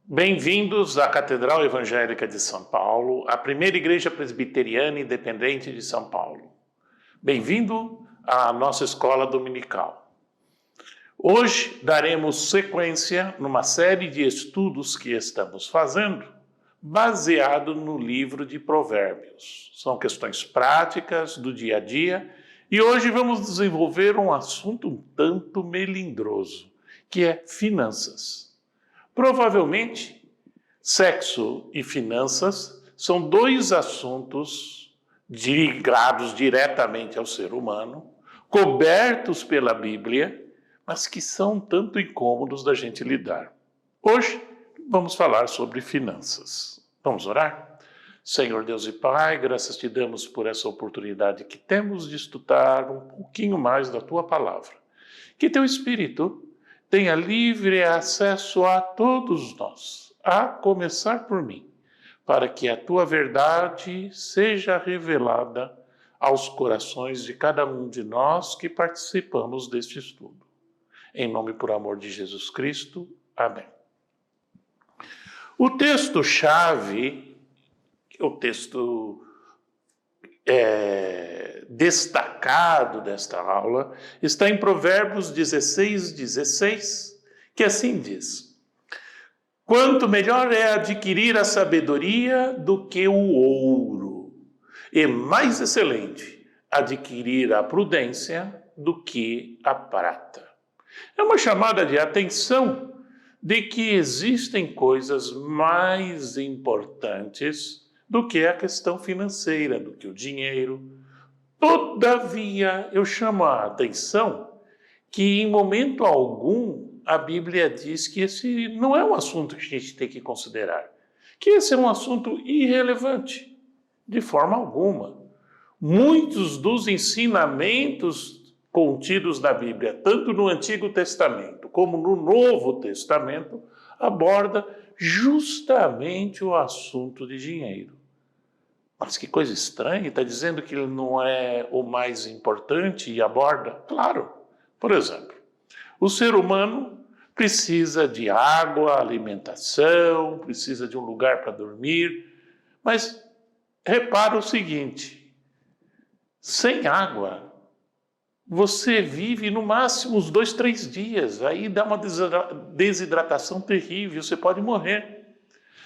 Bem-vindos à Catedral Evangélica de São Paulo, a primeira igreja presbiteriana independente de São Paulo. Bem-vindo à nossa escola dominical. Hoje daremos sequência numa série de estudos que estamos fazendo, baseado no livro de Provérbios. São questões práticas do dia a dia e hoje vamos desenvolver um assunto um tanto melindroso, que é finanças. Provavelmente, sexo e finanças são dois assuntos ligados diretamente ao ser humano, cobertos pela Bíblia, mas que são um tanto incômodos da gente lidar. Hoje, vamos falar sobre finanças. Vamos orar? Senhor Deus e Pai, graças te damos por essa oportunidade que temos de estudar um pouquinho mais da Tua Palavra. Que Teu Espírito tenha livre acesso a todos nós, a começar por mim, para que a Tua verdade seja revelada aos corações de cada um de nós que participamos deste estudo. Em nome e por amor de Jesus Cristo. Amém. O texto-chave, o texto destacado desta aula, está em Provérbios 16, que assim diz: quanto melhor é adquirir a sabedoria do que o ouro, e mais excelente adquirir a prudência do que a prata. É uma chamada de atenção de que existem coisas mais importantes do que a questão financeira, do que o dinheiro. Todavia, eu chamo a atenção que em momento algum a Bíblia diz que esse não é um assunto que a gente tem que considerar, que esse é um assunto irrelevante, de forma alguma. Muitos dos ensinamentos contidos na Bíblia, tanto no Antigo Testamento como no Novo Testamento, aborda justamente o assunto de dinheiro. Mas que coisa estranha, está dizendo que ele não é o mais importante e aborda? Claro. Por exemplo, o ser humano precisa de água, alimentação, precisa de um lugar para dormir, mas repara o seguinte: sem água, você vive no máximo uns 2, 3 dias, aí dá uma desidratação terrível, você pode morrer.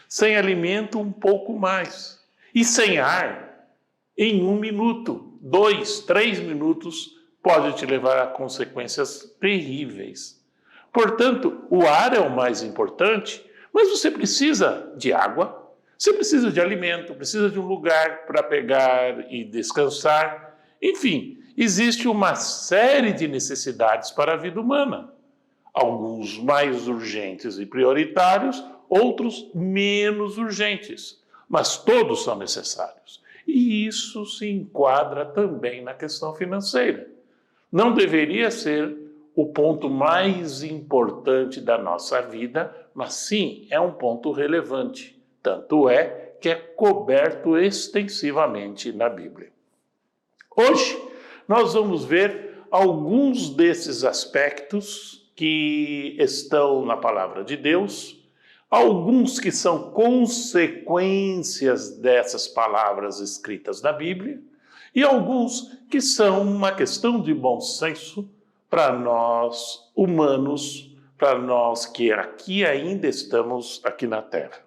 Sem alimento, um pouco mais. E sem ar, em 1 minuto, 2, 3 minutos, pode te levar a consequências terríveis. Portanto, o ar é o mais importante, mas você precisa de água, você precisa de alimento, precisa de um lugar para pegar e descansar. Enfim, existe uma série de necessidades para a vida humana. Alguns mais urgentes e prioritários, outros menos urgentes. Mas todos são necessários. E isso se enquadra também na questão financeira. Não deveria ser o ponto mais importante da nossa vida, mas sim é um ponto relevante. Tanto é que é coberto extensivamente na Bíblia. Hoje, nós vamos ver alguns desses aspectos que estão na Palavra de Deus, alguns que são consequências dessas palavras escritas na Bíblia e alguns que são uma questão de bom senso para nós humanos, para nós que aqui ainda estamos aqui na Terra.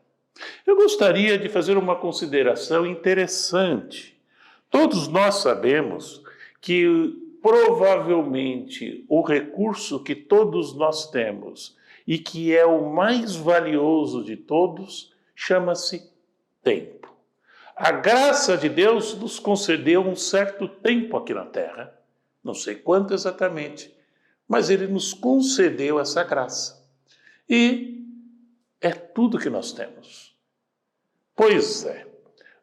Eu gostaria de fazer uma consideração interessante. Todos nós sabemos que provavelmente o recurso que todos nós temos e que é o mais valioso de todos, chama-se tempo. A graça de Deus nos concedeu um certo tempo aqui na Terra, não sei quanto exatamente, mas Ele nos concedeu essa graça. E é tudo que nós temos. Pois é,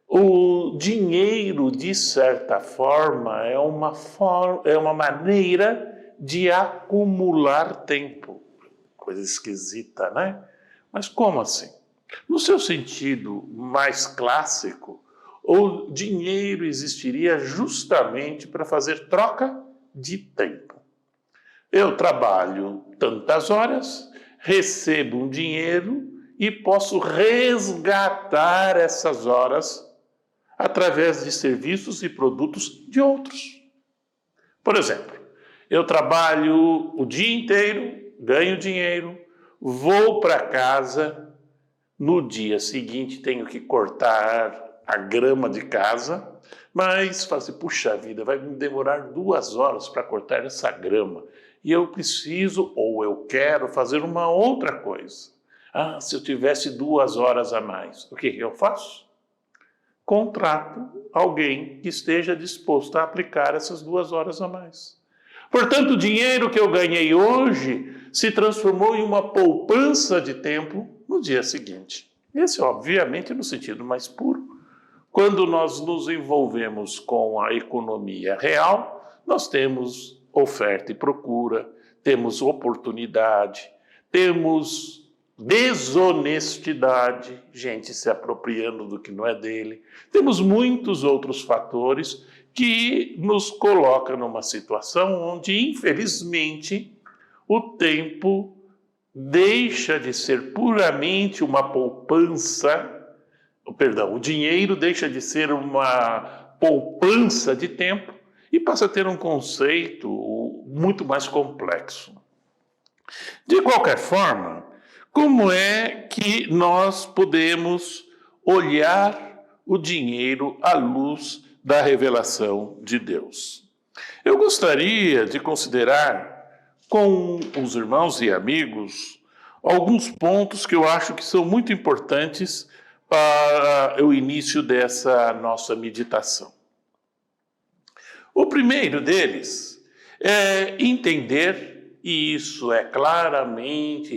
o dinheiro, de certa forma, é uma maneira de acumular tempo. Coisa esquisita, né? Mas como assim? No seu sentido mais clássico, o dinheiro existiria justamente para fazer troca de tempo. Eu trabalho tantas horas, recebo um dinheiro e posso resgatar essas horas através de serviços e produtos de outros. Por exemplo, eu trabalho o dia inteiro, ganho dinheiro, vou para casa, no dia seguinte tenho que cortar a grama de casa, mas falo assim, puxa vida, vai me demorar 2 horas para cortar essa grama. E eu preciso, ou eu quero, fazer uma outra coisa. Ah, se eu tivesse 2 horas a mais, o que eu faço? Contrato alguém que esteja disposto a aplicar essas 2 horas a mais. Portanto, o dinheiro que eu ganhei hoje se transformou em uma poupança de tempo no dia seguinte. Esse, obviamente, no sentido mais puro. Quando nós nos envolvemos com a economia real, nós temos oferta e procura, temos oportunidade, temos desonestidade, gente se apropriando do que não é dele. Temos muitos outros fatores que nos colocam numa situação onde, infelizmente, o tempo deixa de ser puramente uma poupança, o dinheiro deixa de ser uma poupança de tempo e passa a ter um conceito muito mais complexo. De qualquer forma, como é que nós podemos olhar o dinheiro à luz da revelação de Deus? Eu gostaria de considerar com os irmãos e amigos alguns pontos que eu acho que são muito importantes para o início dessa nossa meditação. O primeiro deles é entender, e isso é claramente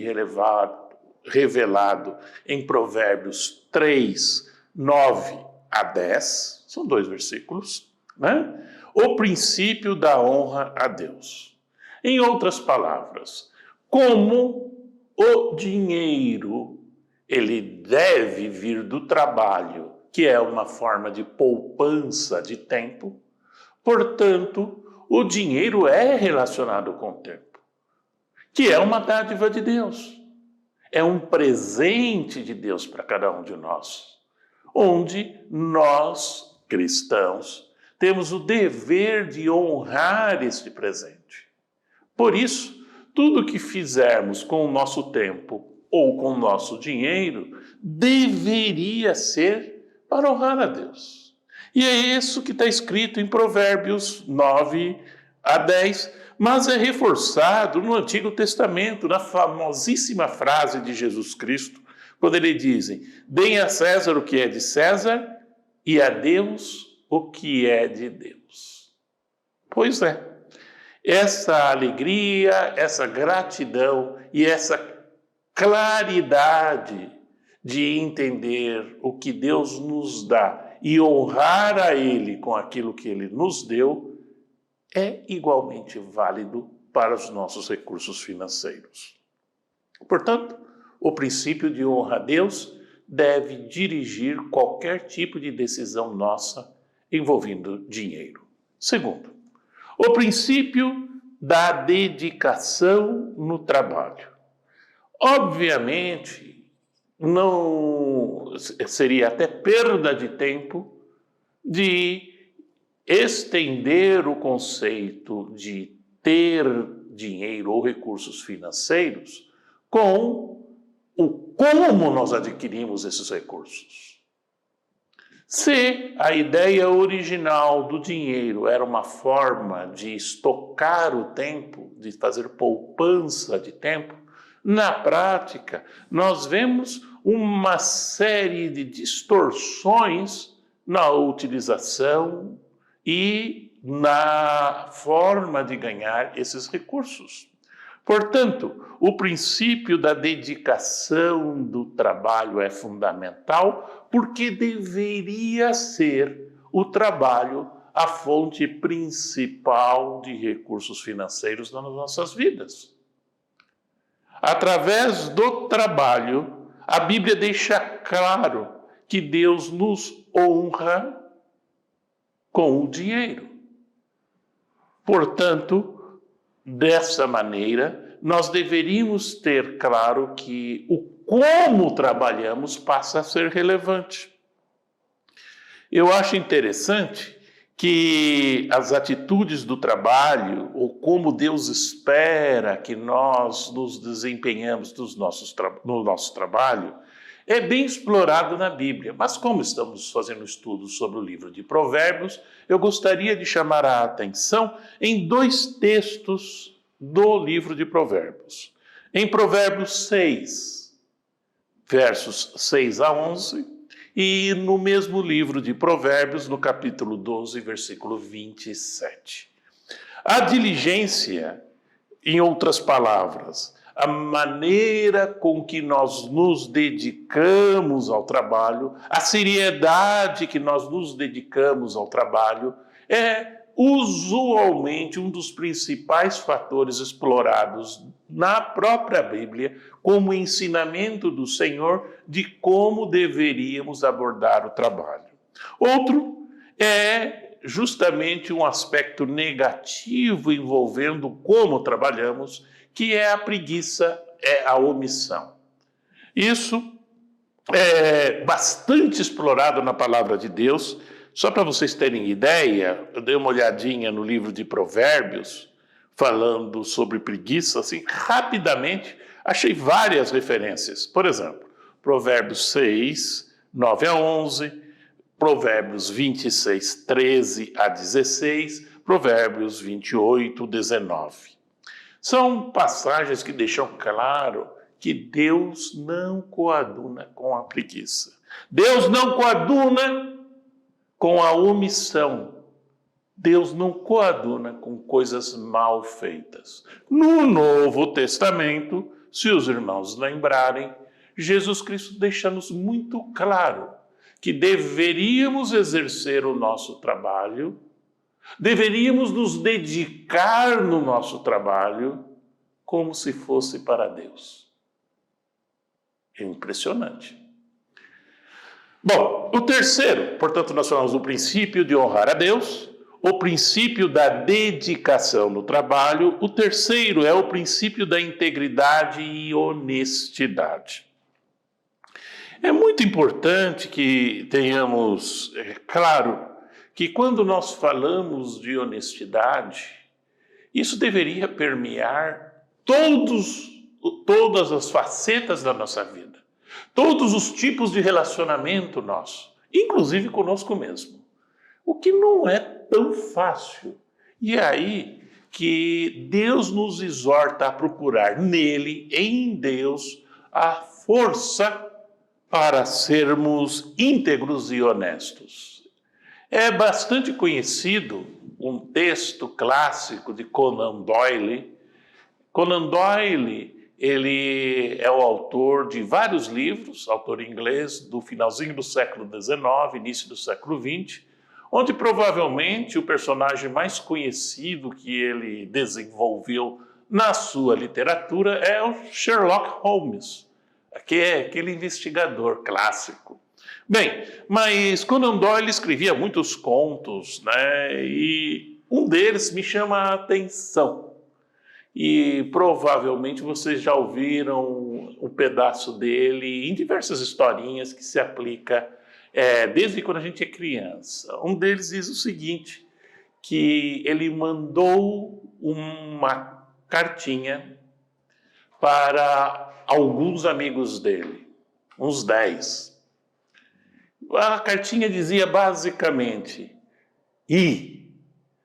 revelado em Provérbios 3, 9 a 10, são 2 versículos, né? O princípio da honra a Deus. Em outras palavras, como o dinheiro ele deve vir do trabalho, que é uma forma de poupança de tempo, portanto, o dinheiro é relacionado com o tempo, que é uma dádiva de Deus. É um presente de Deus para cada um de nós, onde nós, cristãos, temos o dever de honrar este presente. Por isso, tudo que fizermos com o nosso tempo ou com o nosso dinheiro deveria ser para honrar a Deus. E é isso que está escrito em Provérbios 9 a 10, mas é reforçado no Antigo Testamento, na famosíssima frase de Jesus Cristo, quando ele diz: deem a César o que é de César e a Deus o que é de Deus. Pois é, essa alegria, essa gratidão e essa claridade de entender o que Deus nos dá e honrar a Ele com aquilo que Ele nos deu é igualmente válido para os nossos recursos financeiros. Portanto, o princípio de honra a Deus deve dirigir qualquer tipo de decisão nossa envolvendo dinheiro. Segundo, o princípio da dedicação no trabalho. Obviamente, não seria até perda de tempo de estender o conceito de ter dinheiro ou recursos financeiros com o como nós adquirimos esses recursos. Se a ideia original do dinheiro era uma forma de estocar o tempo, de fazer poupança de tempo, na prática, nós vemos uma série de distorções na utilização e na forma de ganhar esses recursos. Portanto, o princípio da dedicação do trabalho é fundamental, porque deveria ser o trabalho a fonte principal de recursos financeiros nas nossas vidas. Através do trabalho, A Bíblia deixa claro que Deus nos honra com o dinheiro. Portanto, dessa maneira, nós deveríamos ter claro que o como trabalhamos passa a ser relevante. Eu acho interessante que as atitudes do trabalho, ou como Deus espera que nós nos desempenhamos no nosso trabalho, é bem explorado na Bíblia. Mas como estamos fazendo estudos sobre o livro de Provérbios, eu gostaria de chamar a atenção em 2 textos do livro de Provérbios. Em Provérbios 6, versos 6 a 11, e no mesmo livro de Provérbios, no capítulo 12, versículo 27. A diligência, em outras palavras, a maneira com que nós nos dedicamos ao trabalho, a seriedade que nós nos dedicamos ao trabalho, é usualmente um dos principais fatores explorados na própria Bíblia como ensinamento do Senhor de como deveríamos abordar o trabalho. Outro é justamente um aspecto negativo envolvendo como trabalhamos, que é a preguiça, é a omissão. Isso é bastante explorado na palavra de Deus. Só para vocês terem ideia, eu dei uma olhadinha no livro de Provérbios, falando sobre preguiça, assim, rapidamente, achei várias referências. Por exemplo, Provérbios 6, 9 a 11, Provérbios 26, 13 a 16, Provérbios 28, 19. São passagens que deixam claro que Deus não coaduna com a preguiça. Deus não coaduna com a omissão. Deus não coaduna com coisas mal feitas. No Novo Testamento, se os irmãos lembrarem, Jesus Cristo deixa-nos muito claro que deveríamos exercer o nosso trabalho, deveríamos nos dedicar no nosso trabalho como se fosse para Deus. É impressionante. Bom, o terceiro, portanto, nós falamos do princípio de honrar a Deus, o princípio da dedicação no trabalho. O terceiro é o princípio da integridade e honestidade. É muito importante que tenhamos claro que quando nós falamos de honestidade, isso deveria permear todas as facetas da nossa vida, todos os tipos de relacionamento nosso, inclusive conosco mesmo, o que não é tão fácil. E é aí que Deus nos exorta a procurar nele, em Deus, a força para sermos íntegros e honestos. É bastante conhecido um texto clássico de Conan Doyle. Conan Doyle, ele é o autor de vários livros, autor inglês do finalzinho do século XIX, início do século XX, onde provavelmente o personagem mais conhecido que ele desenvolveu na sua literatura é o Sherlock Holmes, que é aquele investigador clássico. Bem, mas Conan Doyle escrevia muitos contos, né? E um deles me chama a atenção. E provavelmente vocês já ouviram um pedaço dele em diversas historinhas que se aplica desde quando a gente é criança. Um deles diz o seguinte, que ele mandou uma cartinha para alguns amigos dele, uns 10. A cartinha dizia basicamente: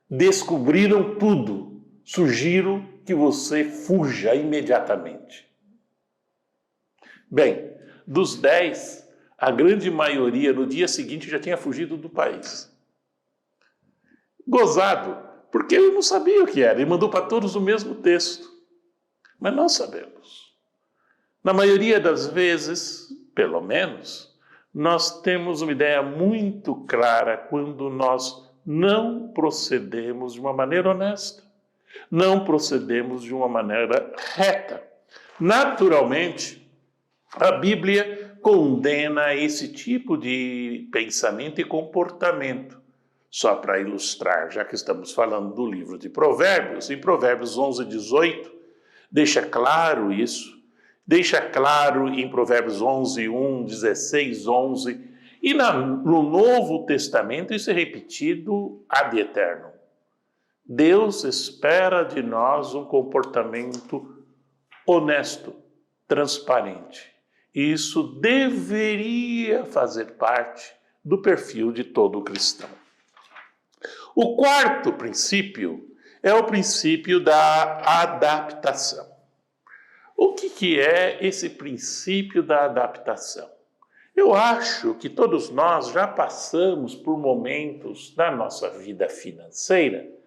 descobriram tudo, sugiro que você fuja imediatamente. Bem, dos 10, a grande maioria no dia seguinte já tinha fugido do país. Gozado, porque ele não sabia o que era, ele mandou para todos o mesmo texto. Mas nós sabemos. Na maioria das vezes, pelo menos, nós temos uma ideia muito clara quando nós não procedemos de uma maneira honesta, não procedemos de uma maneira reta. Naturalmente, a Bíblia condena esse tipo de pensamento e comportamento. Só para ilustrar, já que estamos falando do livro de Provérbios, em Provérbios 11, 18, deixa claro isso. Deixa claro em Provérbios 11, 1, 16, 11. E no Novo Testamento isso é repetido ad eterno. Deus espera de nós um comportamento honesto, transparente. E isso deveria fazer parte do perfil de todo cristão. O quarto princípio é o princípio da adaptação. O que é esse princípio da adaptação? Eu acho que todos nós já passamos por momentos da nossa vida financeira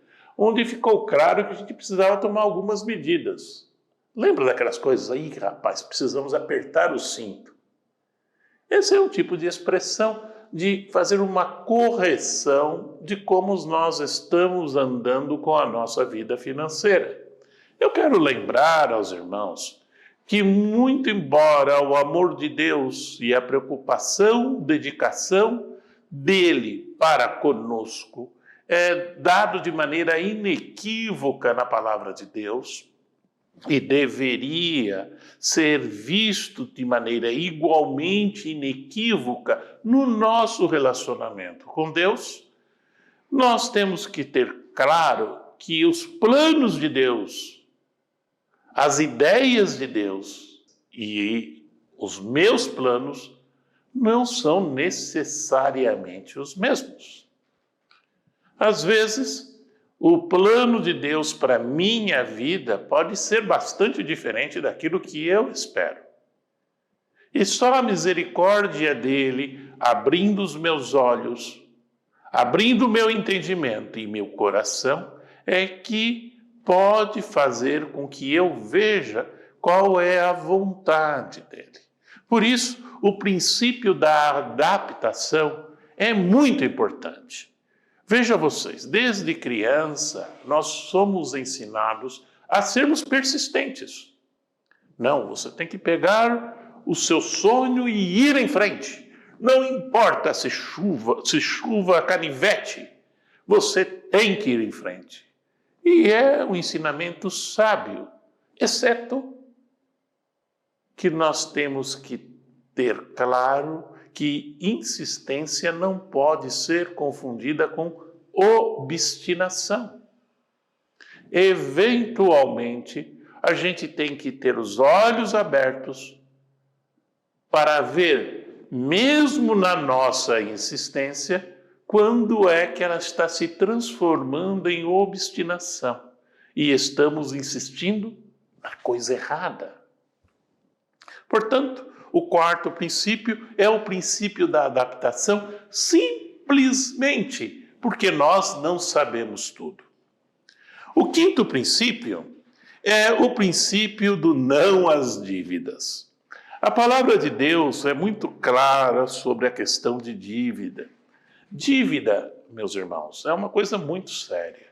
onde ficou claro que a gente precisava tomar algumas medidas. Lembra daquelas coisas aí, rapaz, precisamos apertar o cinto. Esse é um tipo de expressão de fazer uma correção de como nós estamos andando com a nossa vida financeira. Eu quero lembrar aos irmãos que, muito embora o amor de Deus e a preocupação, dedicação dele para conosco é dado de maneira inequívoca na palavra de Deus e deveria ser visto de maneira igualmente inequívoca no nosso relacionamento com Deus, nós temos que ter claro que os planos de Deus, as ideias de Deus e os meus planos não são necessariamente os mesmos. Às vezes, o plano de Deus para minha vida pode ser bastante diferente daquilo que eu espero. E só a misericórdia dele, abrindo os meus olhos, abrindo o meu entendimento e meu coração, é que pode fazer com que eu veja qual é a vontade dele. Por isso, o princípio da adaptação é muito importante. Veja vocês, desde criança, nós somos ensinados a sermos persistentes. Não, você tem que pegar o seu sonho e ir em frente. Não importa se chuva canivete, você tem que ir em frente. E é um ensinamento sábio, exceto que nós temos que ter claro que insistência não pode ser confundida com obstinação. Eventualmente, a gente tem que ter os olhos abertos para ver, mesmo na nossa insistência, quando é que ela está se transformando em obstinação e estamos insistindo na coisa errada. Portanto, o quarto princípio é o princípio da adaptação, simplesmente porque nós não sabemos tudo. O quinto princípio é o princípio do não às dívidas. A palavra de Deus é muito clara sobre a questão de dívida. Dívida, meus irmãos, é uma coisa muito séria.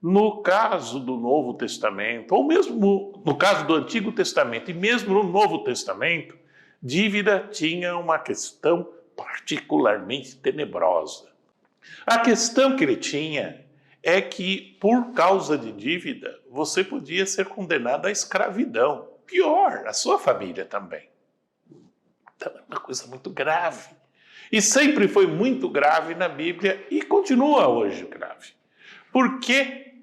No caso do Novo Testamento, ou mesmo no caso do Antigo Testamento e mesmo no Novo Testamento, dívida tinha uma questão particularmente tenebrosa. A questão que ele tinha é que, por causa de dívida, você podia ser condenado à escravidão. Pior, a sua família também. Então, é uma coisa muito grave. E sempre foi muito grave na Bíblia e continua hoje grave. Porque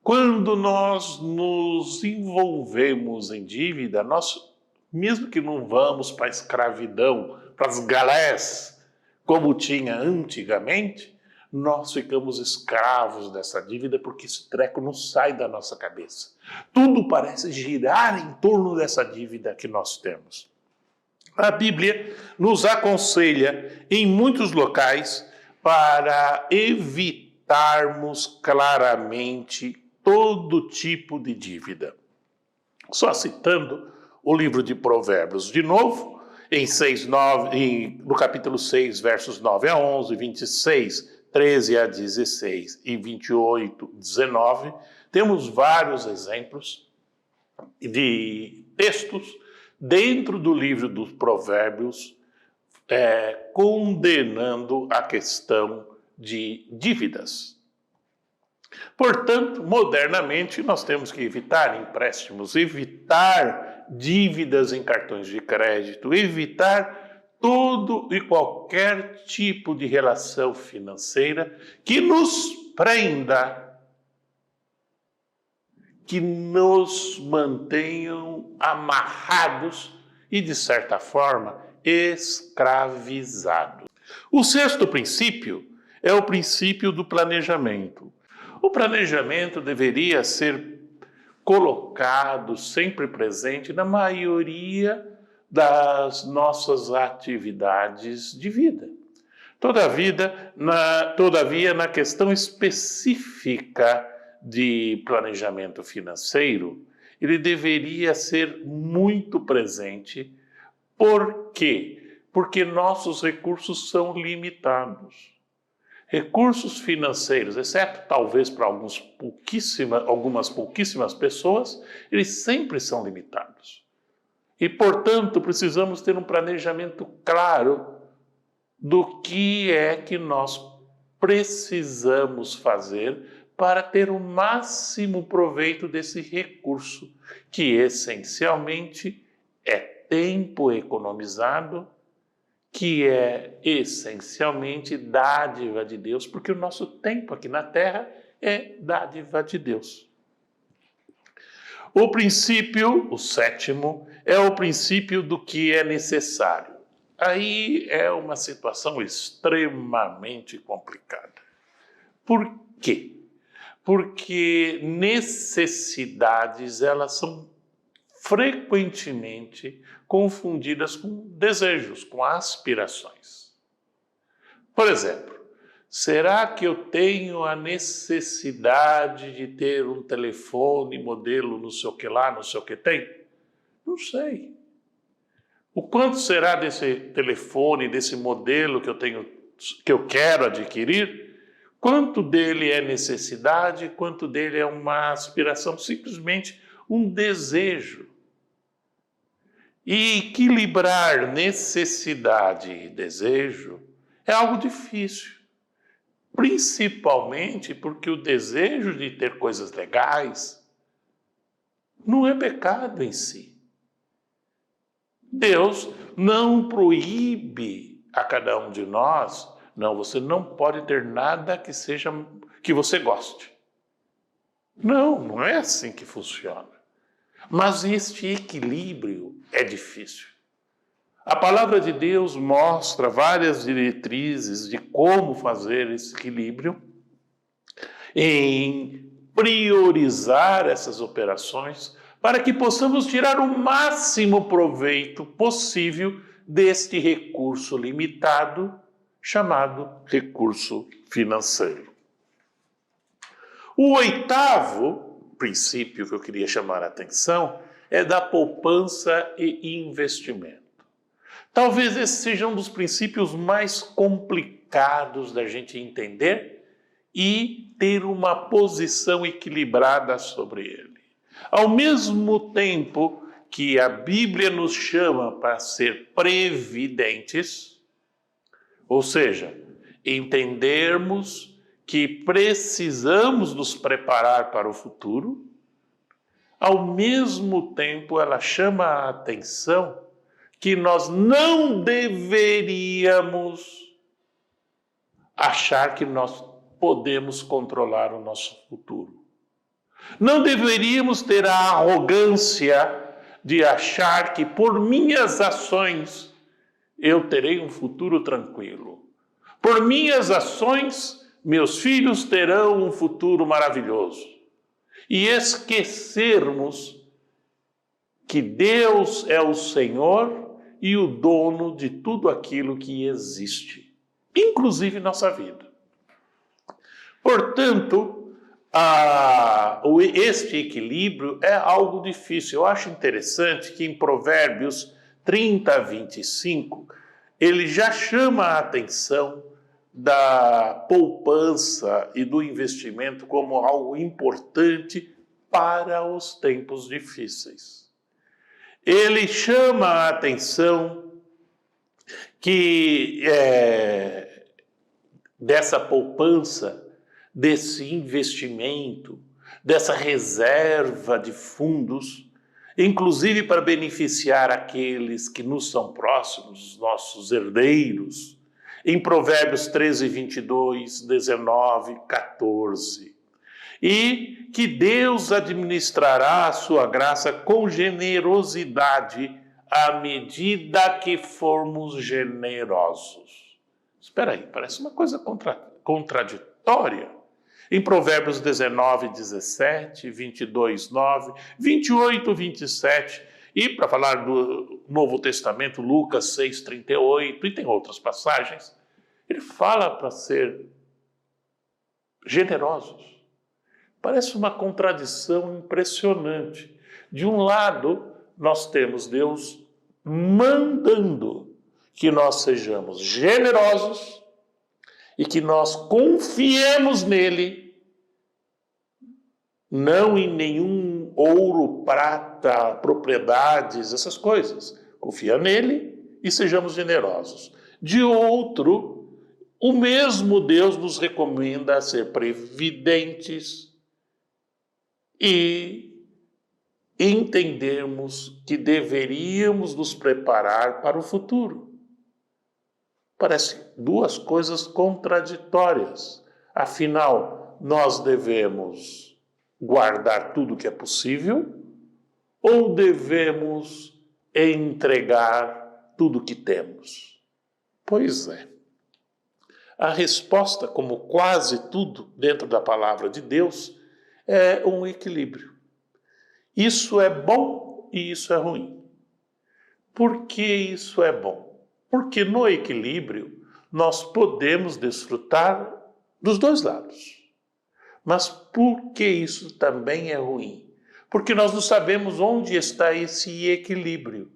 quando nós nos envolvemos em dívida, nós, mesmo que não vamos para a escravidão, para as galés, como tinha antigamente, nós ficamos escravos dessa dívida porque esse treco não sai da nossa cabeça. Tudo parece girar em torno dessa dívida que nós temos. A Bíblia nos aconselha em muitos locais para evitarmos claramente todo tipo de dívida. Só citando o livro de Provérbios de novo, no capítulo 6, versos 9 a 11, 26, 13 a 16 e 28, 19, temos vários exemplos de textos dentro do livro dos Provérbios condenando a questão de dívidas. Portanto, modernamente, nós temos que evitar empréstimos, evitar dívidas em cartões de crédito, evitar todo e qualquer tipo de relação financeira que nos prenda, que nos mantenham amarrados e, de certa forma, escravizados. O sexto princípio é o princípio do planejamento. O planejamento deveria ser colocado sempre presente na maioria das nossas atividades de vida. Todavia, na questão específica de planejamento financeiro, ele deveria ser muito presente. Por quê? Porque nossos recursos são limitados. Recursos financeiros, exceto talvez para algumas pouquíssimas pessoas, eles sempre são limitados. E, portanto, precisamos ter um planejamento claro do que é que nós precisamos fazer para ter o máximo proveito desse recurso, que essencialmente é tempo economizado, que é essencialmente dádiva de Deus, porque o nosso tempo aqui na Terra é dádiva de Deus. O sétimo, é o princípio do que é necessário. Aí é uma situação extremamente complicada. Por quê? Porque necessidades, elas são frequentemente confundidas com desejos, com aspirações. Por exemplo, será que eu tenho a necessidade de ter um telefone modelo não sei o que lá, não sei o que tem? Não sei. O quanto será desse telefone, desse modelo que eu quero adquirir? Quanto dele é necessidade, quanto dele é uma aspiração, simplesmente um desejo. E equilibrar necessidade e desejo é algo difícil, principalmente porque o desejo de ter coisas legais não é pecado em si. Deus não proíbe a cada um de nós, não, você não pode ter nada que você goste. Não é assim que funciona. Mas este equilíbrio é difícil. A palavra de Deus mostra várias diretrizes de como fazer esse equilíbrio, em priorizar essas operações, para que possamos tirar o máximo proveito possível deste recurso limitado, chamado recurso financeiro. O oitavo princípio que eu queria chamar a atenção é da poupança e investimento. Talvez esse seja um dos princípios mais complicados da gente entender e ter uma posição equilibrada sobre ele. Ao mesmo tempo que a Bíblia nos chama para ser previdentes, ou seja, entendermos que precisamos nos preparar para o futuro, ao mesmo tempo ela chama a atenção que nós não deveríamos achar que nós podemos controlar o nosso futuro. Não deveríamos ter a arrogância de achar que por minhas ações eu terei um futuro tranquilo. Por minhas ações, meus filhos terão um futuro maravilhoso. E esquecermos que Deus é o Senhor e o dono de tudo aquilo que existe, inclusive nossa vida. Portanto, este equilíbrio é algo difícil. Eu acho interessante que em Provérbios 30, 25, ele já chama a atenção da poupança e do investimento como algo importante para os tempos difíceis. Ele chama a atenção que dessa poupança, desse investimento, dessa reserva de fundos, inclusive para beneficiar aqueles que nos são próximos, nossos herdeiros, em Provérbios 13, 22, 19, 14. E que Deus administrará a sua graça com generosidade à medida que formos generosos. Espera aí, parece uma coisa contraditória. Em Provérbios 19, 17, 22, 9, 28, 27, e para falar do Novo Testamento, Lucas 6, 38, e tem outras passagens, ele fala para ser generosos. Parece uma contradição impressionante. De um lado, nós temos Deus mandando que nós sejamos generosos e que nós confiemos nele, não em nenhum ouro, prata, propriedades, essas coisas. Confia nele e sejamos generosos. De outro, o mesmo Deus nos recomenda a ser previdentes e entendermos que deveríamos nos preparar para o futuro. Parecem duas coisas contraditórias. Afinal, nós devemos guardar tudo que é possível ou devemos entregar tudo que temos? Pois é. A resposta, como quase tudo dentro da palavra de Deus, é um equilíbrio. Isso é bom e isso é ruim. Por que isso é bom? Porque no equilíbrio nós podemos desfrutar dos dois lados. Mas por que isso também é ruim? Porque nós não sabemos onde está esse equilíbrio.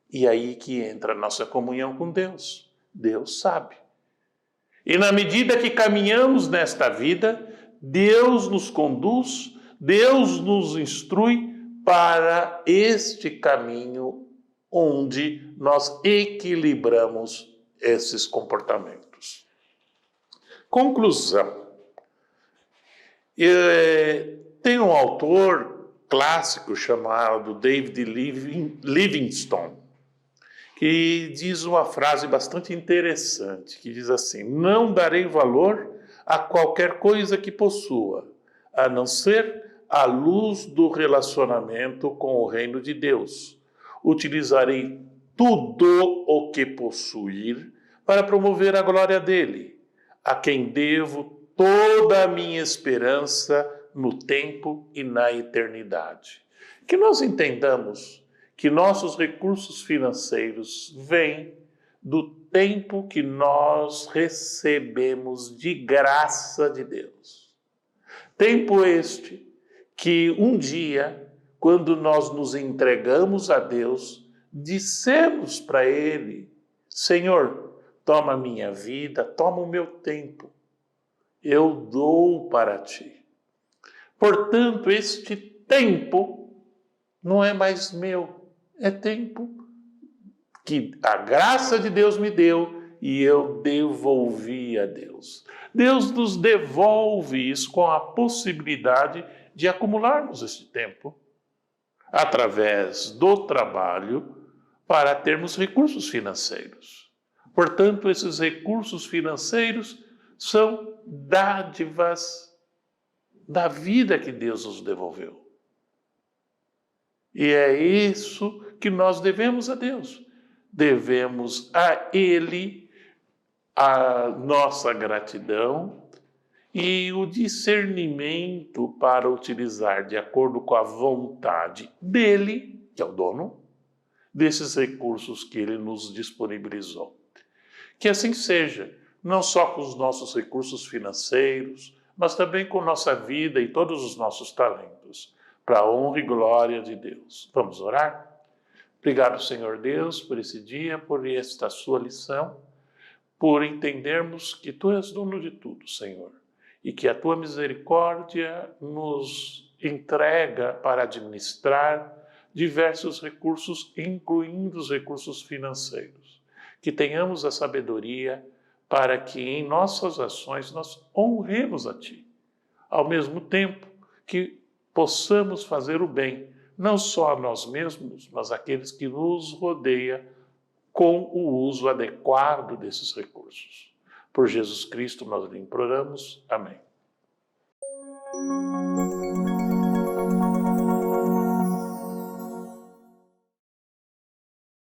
E aí que entra a nossa comunhão com Deus. Deus sabe. E na medida que caminhamos nesta vida, Deus nos conduz, Deus nos instrui para este caminho onde nós equilibramos esses comportamentos. Conclusão. Tem um autor clássico chamado David Livingstone, que diz uma frase bastante interessante, que diz assim: não darei valor a qualquer coisa que possua, a não ser a luz do relacionamento com o reino de Deus. Utilizarei tudo o que possuir para promover a glória dele, a quem devo toda a minha esperança no tempo e na eternidade. Que nós entendamos que nossos recursos financeiros vêm do tempo que nós recebemos de graça de Deus. Tempo este que um dia, quando nós nos entregamos a Deus, dissemos para Ele: Senhor, toma a minha vida, toma o meu tempo, eu dou para Ti. Portanto, este tempo não é mais meu, é tempo que a graça de Deus me deu e eu devolvi a Deus. Deus nos devolve isso com a possibilidade de acumularmos esse tempo através do trabalho para termos recursos financeiros. Portanto, esses recursos financeiros são dádivas da vida que Deus nos devolveu. E é isso que nós devemos a Deus. Devemos a Ele a nossa gratidão e o discernimento para utilizar de acordo com a vontade dele, que é o dono, desses recursos que ele nos disponibilizou. Que assim seja, não só com os nossos recursos financeiros, mas também com nossa vida e todos os nossos talentos, para a honra e glória de Deus. Vamos orar? Obrigado, Senhor Deus, por esse dia, por esta sua lição, por entendermos que Tu és dono de tudo, Senhor, e que a Tua misericórdia nos entrega para administrar diversos recursos, incluindo os recursos financeiros. que tenhamos a sabedoria para que em nossas ações nós honremos a Ti, ao mesmo tempo que possamos fazer o bem, não só a nós mesmos, mas àqueles que nos rodeiam, com o uso adequado desses recursos. Por Jesus Cristo nós lhe imploramos. Amém.